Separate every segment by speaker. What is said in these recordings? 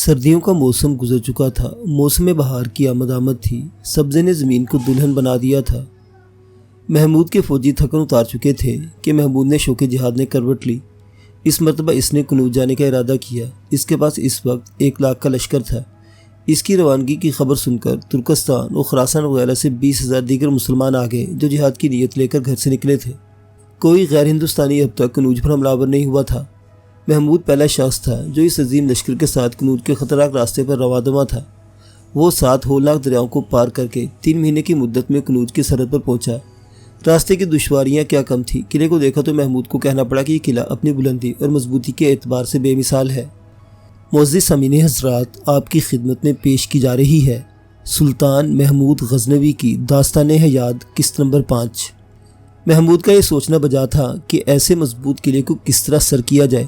Speaker 1: سردیوں کا موسم گزر چکا تھا، موسم بہار کی آمد تھی، سبزے نے زمین کو دلہن بنا دیا تھا۔ محمود کے فوجی تھکن اتار چکے تھے کہ محمود نے شوق جہاد نے کروٹ لی۔ اس مرتبہ اس نے کنوج جانے کا ارادہ کیا۔ اس کے پاس اس وقت 1,00,000 کا لشکر تھا۔ اس کی روانگی کی خبر سن کر ترکستان اور خراسان وغیرہ سے 20,000 دیگر مسلمان آ گئے جو جہاد کی نیت لے کر گھر سے نکلے تھے۔ کوئی غیر ہندوستانی اب تک کنوج پر حملہ آور نہیں ہوا تھا۔ محمود پہلا شخص تھا جو اس عظیم لشکر کے ساتھ کنوج کے خطرناک راستے پر رواں دواں تھا۔ وہ 7 ہولناک دریاؤں کو پار کر کے 3 مہینے کی مدت میں کنوج کی سرحد پر پہنچا۔ راستے کی دشواریاں کیا کم تھیں، قلعے کو دیکھا تو محمود کو کہنا پڑا کہ یہ قلعہ اپنی بلندی اور مضبوطی کے اعتبار سے بے مثال ہے۔ معزز سامعین حضرات، آپ کی خدمت میں پیش کی جا رہی ہے سلطان محمود غزنوی کی داستان حیات قسط نمبر 5۔ محمود کا یہ سوچنا بجا تھا کہ ایسے مضبوط قلعے کو کس طرح سر کیا جائے۔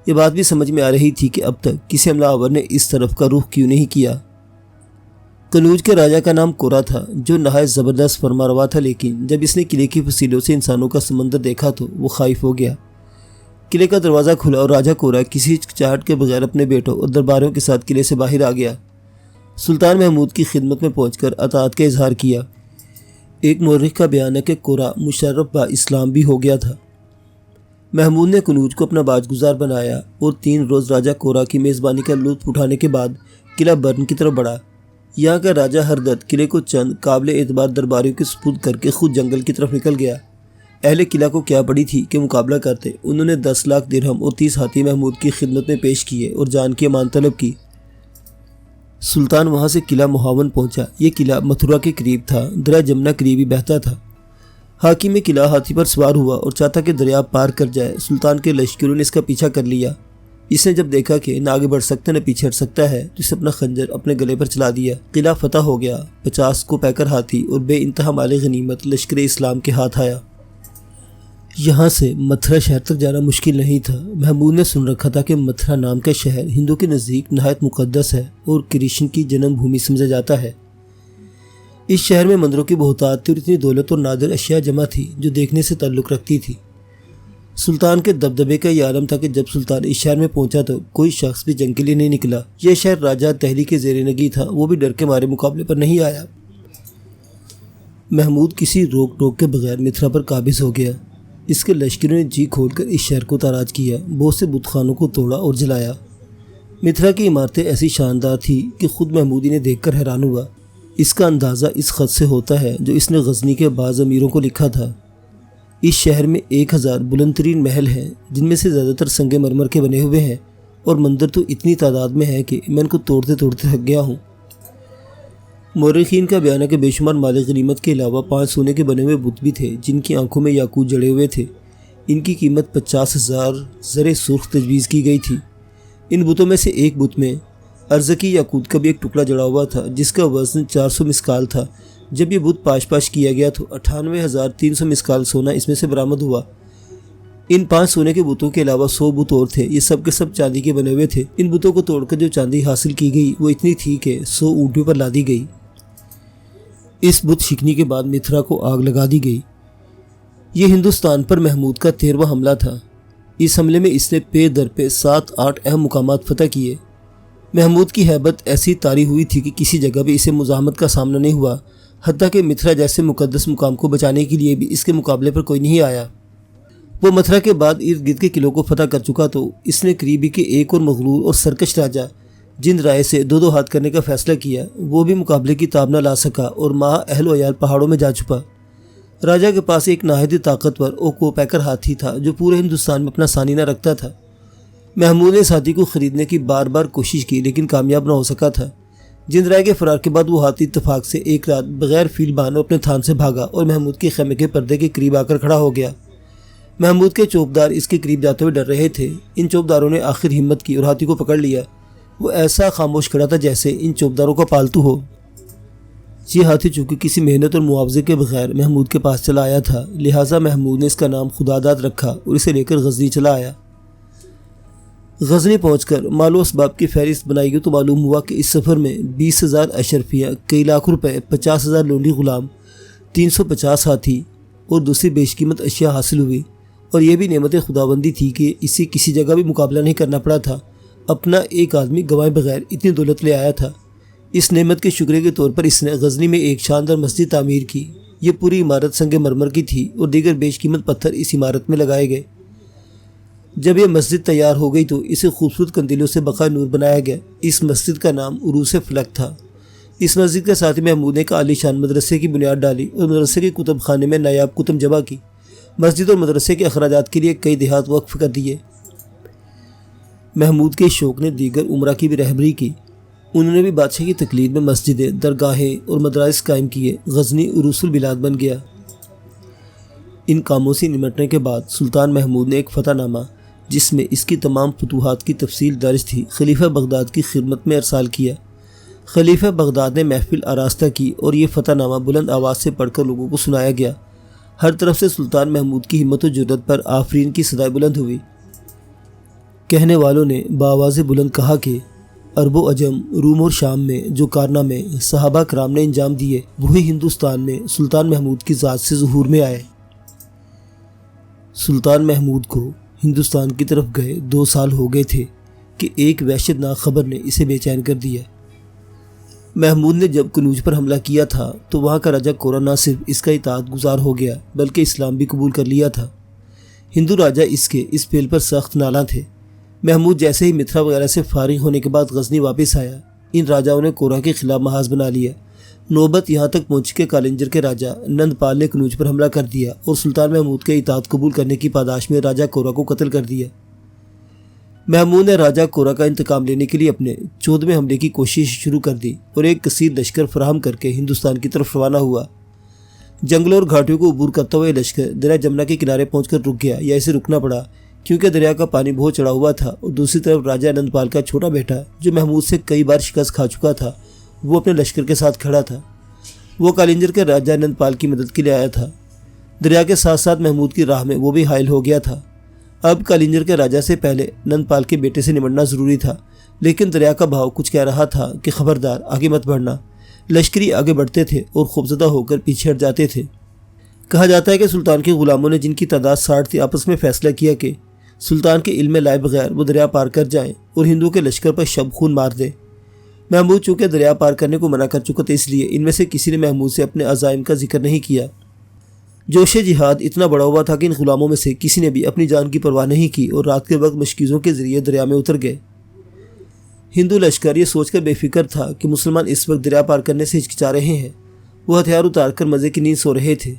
Speaker 1: یہ بات بھی سمجھ میں آ رہی تھی کہ اب تک کسی حملہ آور نے اس طرف کا رخ کیوں نہیں کیا۔ کنوج کے راجہ کا نام کورا تھا جو نہایت زبردست فرمانروا تھا، لیکن جب اس نے قلعے کی فصیلوں سے انسانوں کا سمندر دیکھا تو وہ خائف ہو گیا۔ قلعے کا دروازہ کھلا اور راجہ کورا کسی ہچکچاہٹ کے بغیر اپنے بیٹوں اور درباریوں کے ساتھ قلعے سے باہر آ گیا۔ سلطان محمود کی خدمت میں پہنچ کر اطاعت کا اظہار کیا۔ ایک مورخ کا بیان ہے کہ کورا مشرف با اسلام بھی ہو گیا تھا۔ محمود نے کنوج کو اپنا باج گزار بنایا اور 3 روز راجہ کورا کی میزبانی کا لطف اٹھانے کے بعد قلعہ برن کی طرف بڑھا۔ یہاں کا راجہ ہردت قلعے کو چند قابل اعتبار درباریوں کے سپرد کر کے خود جنگل کی طرف نکل گیا۔ اہل قلعہ کو کیا پڑی تھی کہ مقابلہ کرتے انہوں نے 10,00,000 درہم اور 30 ہاتھی محمود کی خدمت میں پیش کیے اور جان کی امان طلب کی۔ سلطان وہاں سے قلعہ مہاون پہنچا۔ یہ قلعہ متھرا کے قریب تھا، دریا جمنا قریب ہی بہتا تھا۔ حاکم قلعہ ہاتھی پر سوار ہوا اور چاہتا کہ دریا پار کر جائے۔ سلطان کے لشکروں نے اس کا پیچھا کر لیا۔ اس نے جب دیکھا کہ نہ آگے بڑھ سکتا نہ پیچھے ہٹ سکتا ہے تو اسے اپنا خنجر اپنے گلے پر چلا دیا۔ قلعہ فتح ہو گیا۔ 50 کو پیکر ہاتھی اور بے انتہا مال غنیمت لشکر اسلام کے ہاتھ آیا۔ یہاں سے متھرا شہر تک جانا مشکل نہیں تھا۔ محمود نے سن رکھا تھا کہ متھرا نام کا شہر ہندو کے نزدیک نہایت مقدس ہے اور کرشن کی جنم بھومی سمجھا جاتا ہے۔ اس شہر میں مندروں کی بہتات تھی اور اتنی دولت اور نادر اشیاء جمع تھی جو دیکھنے سے تعلق رکھتی تھی۔ سلطان کے دبدبے کا یہ عالم تھا کہ جب سلطان اس شہر میں پہنچا تو کوئی شخص بھی جنگ کے لیے نہیں نکلا۔ یہ شہر راجہ دہلی کے زیر نگی تھا، وہ بھی ڈر کے مارے مقابلے پر نہیں آیا۔ محمود کسی روک ٹوک کے بغیر متھرا پر قابض ہو گیا۔ اس کے لشکروں نے جی کھول کر اس شہر کو تاراج کیا، بہت سے بت خانوں کو توڑا اور جلایا۔ متھرا کی عمارتیں ایسی شاندار تھی کہ خود محمود انہیں دیکھ کر حیران ہوا۔ اس کا اندازہ اس خط سے ہوتا ہے جو اس نے غزنی کے بعض امیروں کو لکھا تھا۔ اس شہر میں 1000 بلند ترین محل ہیں جن میں سے زیادہ تر سنگ مرمر کے بنے ہوئے ہیں اور مندر تو اتنی تعداد میں ہے کہ میں ان کو توڑتے توڑتے تھک گیا ہوں۔ مورخین کا بیان ہے کہ بے شمار مال غنیمت کے علاوہ 5 سونے کے بنے ہوئے بت بھی تھے جن کی آنکھوں میں یاقوت جڑے ہوئے تھے۔ ان کی قیمت 50,000 زر سرخ تجویز کی گئی تھی۔ ان بتوں میں سے ایک بت میں ارزکی یاقوت کا بھی ایک ٹکڑا جڑا ہوا تھا جس کا وزن 400 مسکال تھا۔ جب یہ بت پاش کیا گیا تو 98,300 مسکال سونا اس میں سے برآمد ہوا۔ ان 5 سونے کے بتوں کے علاوہ 100 بت اور تھے، یہ سب کے سب چاندی کے بنے ہوئے تھے۔ ان بتوں کو توڑ کر جو چاندی حاصل کی گئی وہ اتنی تھی کہ 100 اونٹوں پر لادی گئی۔ اس بت شکنی کے بعد متھرا کو آگ لگا دی گئی۔ یہ ہندوستان پر محمود کا 13واں حملہ تھا۔ اس حملے میں اس نے پے در پے 7-8 اہم مقامات فتح کیے۔ محمود کی ہیبت ایسی طاری ہوئی تھی کہ کسی جگہ بھی اسے مزاحمت کا سامنا نہیں ہوا، حتیٰ کہ متھرا جیسے مقدس مقام کو بچانے کے لیے بھی اس کے مقابلے پر کوئی نہیں آیا۔ وہ متھرا کے بعد ارد گرد کے قلعوں کو فتح کر چکا تو اس نے قریبی کے ایک اور مغرور اور سرکش راجہ جند رائے سے 2 ہاتھ کرنے کا فیصلہ کیا۔ وہ بھی مقابلے کی تاب نہ لا سکا اور ماہ اہل و عیال پہاڑوں میں جا چھپا۔ راجہ کے پاس ایک نہایت طاقتور اور کو پیکر ہاتھی تھا جو پورے ہندوستان میں اپنا ثانی نہ رکھتا تھا۔ محمود نے اس ہاتھی کو خریدنے کی بار بار کوشش کی لیکن کامیاب نہ ہو سکا تھا۔ جند رائے کے فرار کے بعد وہ ہاتھی اتفاق سے ایک رات بغیر فیل بانو اپنے تھان سے بھاگا اور محمود کے خیمے کے پردے کے قریب آ کر کھڑا ہو گیا۔ محمود کے چوبدار اس کے قریب جاتے ہوئے ڈر رہے تھے۔ ان چوبداروں نے آخر ہمت کی اور ہاتھی کو پکڑ لیا۔ وہ ایسا خاموش کھڑا تھا جیسے ان چوبداروں کا پالتو ہو۔ یہ ہاتھی چونکہ کسی محنت اور معاوضے کے بغیر محمود کے پاس چلا آیا تھا، لہٰذا محمود نے اس کا نام خداداد رکھا اور اسے لے کر غزنی چلا آیا۔ غزنی پہنچ کر مال و اسباب کی فہرست بنائی گئی تو معلوم ہوا کہ اس سفر میں 20,000 اشرفیہ، کئی لاکھ روپے، 50,000 لونڈی غلام، 350 ہاتھی اور دوسری بیش قیمت اشیاء حاصل ہوئی۔ اور یہ بھی نعمت خداوندی تھی کہ اسے کسی جگہ بھی مقابلہ نہیں کرنا پڑا تھا، اپنا ایک آدمی گنوائے بغیر اتنی دولت لے آیا تھا۔ اس نعمت کے شکریہ کے طور پر اس نے غزنی میں ایک شاندار مسجد تعمیر کی۔ یہ پوری عمارت سنگ مرمر کی تھی اور دیگر بیش قیمت پتھر اس عمارت میں لگائے گئے۔ جب یہ مسجد تیار ہو گئی تو اسے خوبصورت قندیلوں سے بقائے نور بنایا گیا۔ اس مسجد کا نام عروس فلک تھا۔ اس مسجد کے ساتھ محمود نے ایک عالی شان مدرسے کی بنیاد ڈالی اور مدرسے کے کتب خانے میں نایاب کتب جمع کی۔ مسجد اور مدرسے کے اخراجات کے لیے کئی دیہات وقف کر دیے۔ محمود کے شوق نے دیگر عمرہ کی بھی رہبری کی۔ انہوں نے بھی بادشاہ کی تقلید میں مسجدیں، درگاہیں اور مدارس قائم کیے۔ غزنی عروس البلاد بن گیا۔ ان کاموں سے نمٹنے کے بعد سلطان محمود نے ایک فتح نامہ، جس میں اس کی تمام فتوحات کی تفصیل درج تھی، خلیفہ بغداد کی خدمت میں ارسال کیا۔ خلیفہ بغداد نے محفل آراستہ کی اور یہ فتح نامہ بلند آواز سے پڑھ کر لوگوں کو سنایا گیا۔ ہر طرف سے سلطان محمود کی ہمت و جرأت پر آفرین کی صدائیں بلند ہوئی۔ کہنے والوں نے بآواز بلند کہا کہ عرب و عجم، روم اور شام میں جو کارنامے صحابہ کرام نے انجام دیے، وہی ہندوستان میں سلطان محمود کی ذات سے ظہور میں آئے۔ سلطان محمود کو ہندوستان کی طرف گئے 2 سال ہو گئے تھے کہ ایک وحشتناک خبر نے اسے بے چین کر دیا۔ محمود نے جب کنوج پر حملہ کیا تھا تو وہاں کا راجہ کورا نہ صرف اس کا اطاعت گزار ہو گیا بلکہ اسلام بھی قبول کر لیا تھا۔ ہندو راجہ اس کے اس فعل پر سخت نالاں تھے۔ محمود جیسے ہی متھرا وغیرہ سے فارغ ہونے کے بعد غزنی واپس آیا، ان راجاؤں نے کورا کے خلاف محاذ بنا لیا۔ نوبت یہاں تک پہنچی کہ کالنجر کے راجہ نند پال نے کنوج پر حملہ کر دیا اور سلطان محمود کے اطاعت قبول کرنے کی پاداش میں راجہ کورا کو قتل کر دیا۔ محمود نے راجہ کورا کا انتقام لینے کے لیے اپنے 14ویں حملے کی کوشش شروع کر دی اور ایک کثیر لشکر فراہم کر کے ہندوستان کی طرف روانہ ہوا۔ جنگلوں اور گھاٹیوں کو عبور کرتا ہوا یہ لشکر دریا جمنا کے کنارے پہنچ کر رک گیا، یا اسے رکنا پڑا کیونکہ دریا کا پانی بہت چڑھا ہوا تھا، اور دوسری طرف راجہ نند پال کا چھوٹا بیٹا جو محمود سے کئی بار شکست کھا چکا تھا، وہ اپنے لشکر کے ساتھ کھڑا تھا۔ وہ کالنجر کے راجہ نند پال کی مدد کے لیے آیا تھا۔ دریا کے ساتھ ساتھ محمود کی راہ میں وہ بھی حائل ہو گیا تھا۔ اب کالنجر کے راجہ سے پہلے نند پال کے بیٹے سے نمٹنا ضروری تھا، لیکن دریا کا بہاؤ کچھ کہہ رہا تھا کہ خبردار، آگے مت بڑھنا۔ لشکری آگے بڑھتے تھے اور خوفزدہ ہو کر پیچھے ہٹ جاتے تھے۔ کہا جاتا ہے کہ سلطان کے غلاموں نے، جن کی تعداد 60 تھی، آپس میں فیصلہ کیا کہ سلطان کے علم میں لائے بغیر وہ دریا پار کر جائیں اور ہندوؤں کے لشکر پر شب خون مار دیں۔ محمود چونکہ دریا پار کرنے کو منع کر چکا تھا، اس لیے ان میں سے کسی نے محمود سے اپنے عزائم کا ذکر نہیں کیا۔ جوش جہاد اتنا بڑا ہوا تھا کہ ان غلاموں میں سے کسی نے بھی اپنی جان کی پرواہ نہیں کی اور رات کے وقت مشکیزوں کے ذریعے دریا میں اتر گئے۔ ہندو لشکر یہ سوچ کر بے فکر تھا کہ مسلمان اس وقت دریا پار کرنے سے ہچکچا رہے ہیں۔ وہ ہتھیار اتار کر مزے کی نیند سو رہے تھے۔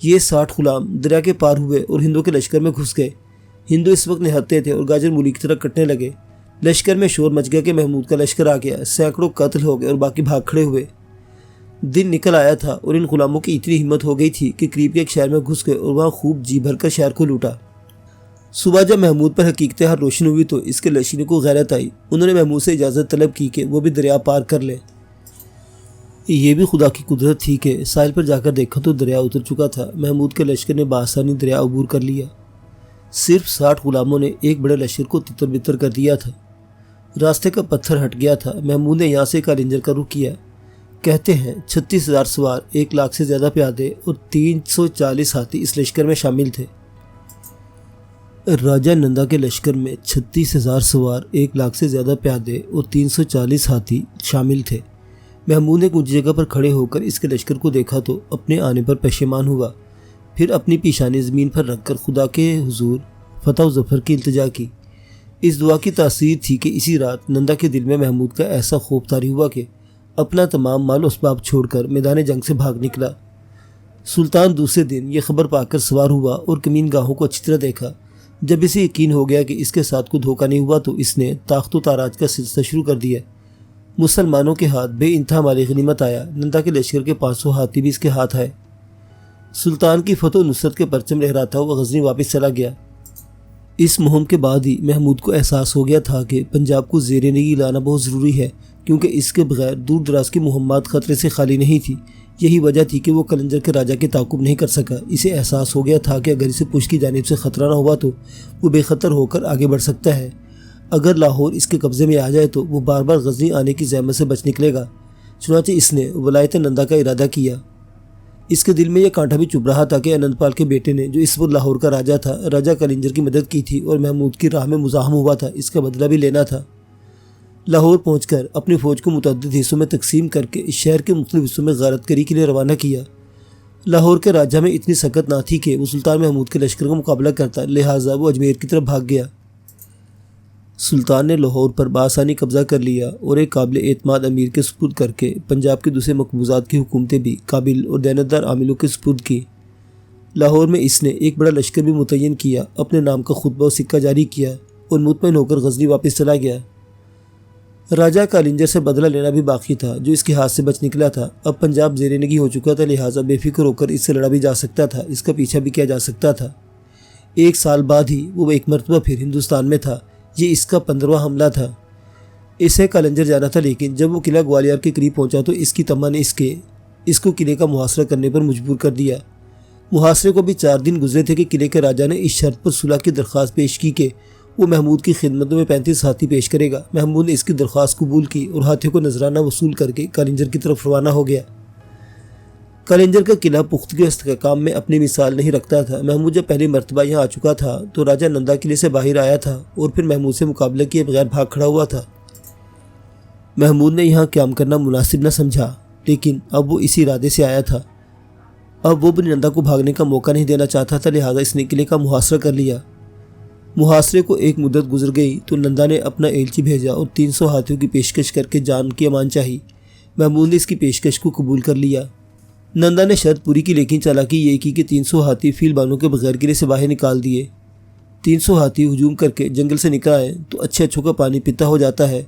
Speaker 1: یہ 60 غلام دریا کے پار ہوئے اور ہندوؤں کے لشکر میں گھس گئے۔ ہندو اس وقت نہتے تھے اور گاجر مولی کی طرح کٹنے لگے۔ لشکر میں شور مچ گیا کہ محمود کا لشکر آ گیا، سینکڑوں قتل ہو گئے اور باقی بھاگ کھڑے ہوئے۔ دن نکل آیا تھا اور ان غلاموں کی اتنی ہمت ہو گئی تھی کہ قریب کے ایک شہر میں گھس گئے اور وہاں خوب جی بھر کر شہر کو لوٹا۔ صبح جب محمود پر حقیقت حال روشن ہوئی تو اس کے لشکریوں کو غیرت آئی۔ انہوں نے محمود سے اجازت طلب کی کہ وہ بھی دریا پار کر لیں۔ یہ بھی خدا کی قدرت تھی کہ ساحل پر جا کر دیکھا تو دریا اتر چکا تھا۔ محمود کے لشکر نے بآسانی دریا عبور کر لیا۔ صرف 60 غلاموں نے ایک بڑے لشکر کو تتر بتر کر دیا تھا۔ راستے کا پتھر ہٹ گیا تھا۔ محمود نے یہاں سے کالنجر کا رخ کیا۔ کہتے ہیں 36,000 سوار، 1 لاکھ سے زیادہ پیادے اور 340 ہاتھی اس لشکر میں شامل تھے۔ راجہ نندا کے لشکر میں 36,000 سوار، 1 لاکھ سے زیادہ پیادے اور 340 ہاتھی شامل تھے۔ محمود نے اونچی جگہ پر کھڑے ہو کر اس کے لشکر کو دیکھا تو اپنے آنے پر پشیمان ہوا۔ پھر اپنی پیشانی زمین پر رکھ کر خدا کے حضور فتح و ظفر کی التجا کی۔ اس دعا کی تاثیر تھی کہ اسی رات نندا کے دل میں محمود کا ایسا خوف طاری ہوا کہ اپنا تمام مال و اسباب چھوڑ کر میدان جنگ سے بھاگ نکلا۔ سلطان دوسرے دن یہ خبر پا کر سوار ہوا اور کمین گاہوں کو اچھی طرح دیکھا۔ جب اسے یقین ہو گیا کہ اس کے ساتھ کوئی دھوکہ نہیں ہوا تو اس نے تاخت و تاراج کا سلسلہ شروع کر دیا۔ مسلمانوں کے ہاتھ بے انتہا مالی غنیمت آیا۔ نندا کے لشکر کے 500 ہاتھی بھی اس کے ہاتھ آئے۔ سلطان کی فتح و نصرت کے پرچم لہراتا ہوا غزنی واپس چلا گیا۔ اس مہم کے بعد ہی محمود کو احساس ہو گیا تھا کہ پنجاب کو زیر نگی لانا بہت ضروری ہے، کیونکہ اس کے بغیر دور دراز کی مہمات خطرے سے خالی نہیں تھی۔ یہی وجہ تھی کہ وہ کلنجر کے راجہ کے تعاقب نہیں کر سکا۔ اسے احساس ہو گیا تھا کہ اگر اسے پشت کی جانب سے خطرہ نہ ہوا تو وہ بے خطر ہو کر آگے بڑھ سکتا ہے۔ اگر لاہور اس کے قبضے میں آ جائے تو وہ بار بار غزنی آنے کی زحمت سے بچ نکلے گا۔ چنانچہ اس نے ولایت نندا کا ارادہ کیا۔ اس کے دل میں یہ کانٹا بھی چبھ رہا تھا کہ انند پال کے بیٹے نے، جو اس وقت لاہور کا راجہ تھا، راجہ کلنجر کی مدد کی تھی اور محمود کی راہ میں مزاحم ہوا تھا، اس کا بدلہ بھی لینا تھا۔ لاہور پہنچ کر اپنی فوج کو متعدد حصوں میں تقسیم کر کے اس شہر کے مختلف حصوں میں غارت گری کے لیے روانہ کیا۔ لاہور کے راجہ میں اتنی سکت نہ تھی کہ وہ سلطان محمود کے لشکر کا مقابلہ کرتا، لہٰذا وہ اجمیر کی طرف بھاگ گیا۔ سلطان نے لاہور پر بآسانی قبضہ کر لیا اور ایک قابل اعتماد امیر کے سپرد کر کے پنجاب کے دوسرے مقبوضات کی حکومتیں بھی قابل اور دیانتدار عاملوں کے سپرد کی۔ لاہور میں اس نے ایک بڑا لشکر بھی متعین کیا، اپنے نام کا خطبہ و سکہ جاری کیا اور مطمئن ہو کر غزنی واپس چلا گیا۔ راجہ کالنجر سے بدلہ لینا بھی باقی تھا، جو اس کے ہاتھ سے بچ نکلا تھا۔ اب پنجاب زیر نگی ہو چکا تھا، لہٰذا بے فکر ہو کر اس سے لڑا بھی جا سکتا تھا، اس کا پیچھا بھی کیا جا سکتا تھا۔ 1 سال بعد ہی وہ ایک مرتبہ پھر ہندوستان میں تھا۔ یہ اس کا 15واں حملہ تھا۔ اسے کالنجر جانا تھا، لیکن جب وہ قلعہ گوالیار کے قریب پہنچا تو اس کی تمنا نے اس کو قلعے کا محاصرہ کرنے پر مجبور کر دیا۔ محاصرے کو بھی 4 دن گزرے تھے کہ قلعے کے راجہ نے اس شرط پر صلح کی درخواست پیش کی کہ وہ محمود کی خدمت میں 35 ہاتھی پیش کرے گا۔ محمود نے اس کی درخواست قبول کی اور ہاتھیوں کو نذرانہ وصول کر کے کالنجر کی طرف روانہ ہو گیا۔ کالنجر کا قلعہ پختگی و استحکام میں اپنی مثال نہیں رکھتا تھا۔ محمود جب پہلی مرتبہ یہاں آ چکا تھا تو راجہ نندا قلعے سے باہر آیا تھا اور پھر محمود سے مقابلہ کیے بغیر بھاگ کھڑا ہوا تھا۔ محمود نے یہاں قیام کرنا مناسب نہ سمجھا، لیکن اب وہ اسی ارادے سے آیا تھا۔ اب وہ اپنی نندا کو بھاگنے کا موقع نہیں دینا چاہتا تھا، لہٰذا اس نے قلعے کا محاصرہ کر لیا۔ محاصرے کو ایک مدت گزر گئی تو نندا نے اپنا ایلچی بھیجا اور 300 ہاتھیوں کی پیشکش کر کے جان کی امان چاہی۔ محمود نے اس کی پیشکش کو قبول کر لیا۔ نندا نے شرط پوری کی، لیکن چالاکی یہ کی کہ 300 ہاتھی فیل بانوں کے بغیر قلعے سے باہر نکال دیے۔ 300 ہاتھی ہجوم کر کے جنگل سے نکل آئے تو اچھے اچھوں کا پانی پیتا ہو جاتا ہے۔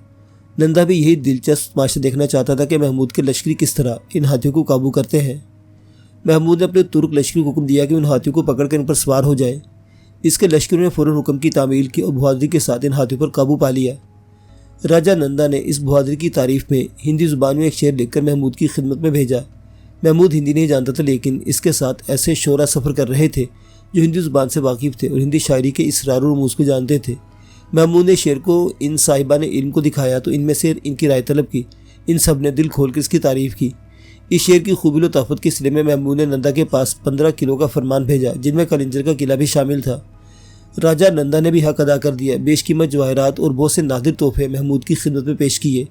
Speaker 1: نندا بھی یہی دلچسپ تماشا دیکھنا چاہتا تھا کہ محمود کے لشکری کس طرح ان ہاتھیوں کو قابو کرتے ہیں۔ محمود نے اپنے ترک لشکری کو حکم دیا کہ ان ہاتھیوں کو پکڑ کر ان پر سوار ہو جائے۔ اس کے لشکر نے فوراً حکم کی تعمیل کی اور بہادری کے ساتھ ان ہاتھیوں پر قابو پا لیا۔ راجہ نندا نے اس بہادری کی تعریف میں ہندی زبان میں ایک شعر لکھ کر محمود کی خدمت میں بھیجا۔ محمود ہندی نہیں جانتا تھا، لیکن اس کے ساتھ ایسے شعراء سفر کر رہے تھے جو ہندی زبان سے واقف تھے اور ہندی شاعری کے اسرار و رموز کو جانتے تھے۔ محمود نے شعر کو ان صاحبان علم کو دکھایا تو ان میں سے ان کی رائے طلب کی۔ ان سب نے دل کھول کر اس کی تعریف کی۔ اس شعر کی خوبی و طاقت کے سلے میں محمود نے نندا کے پاس 15 کلو کا فرمان بھیجا، جن میں کالنجر کا قلعہ بھی شامل تھا۔ راجہ نندا نے بھی حق ادا کر دیا۔ بیش قیمت جواہرات اور بہت سے نادر تحفے محمود کی خدمت میں پیش کیے۔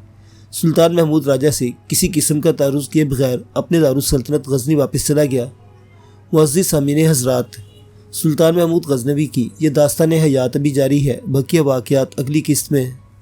Speaker 1: سلطان محمود راجہ سے کسی قسم کا تعرض کیے بغیر اپنے دارالسلطنت غزنی واپس چلا گیا۔ معزز سامعین حضرات، سلطان محمود غزنوی کی یہ داستان حیات ابھی جاری ہے، بقیہ واقعات اگلی قسط میں۔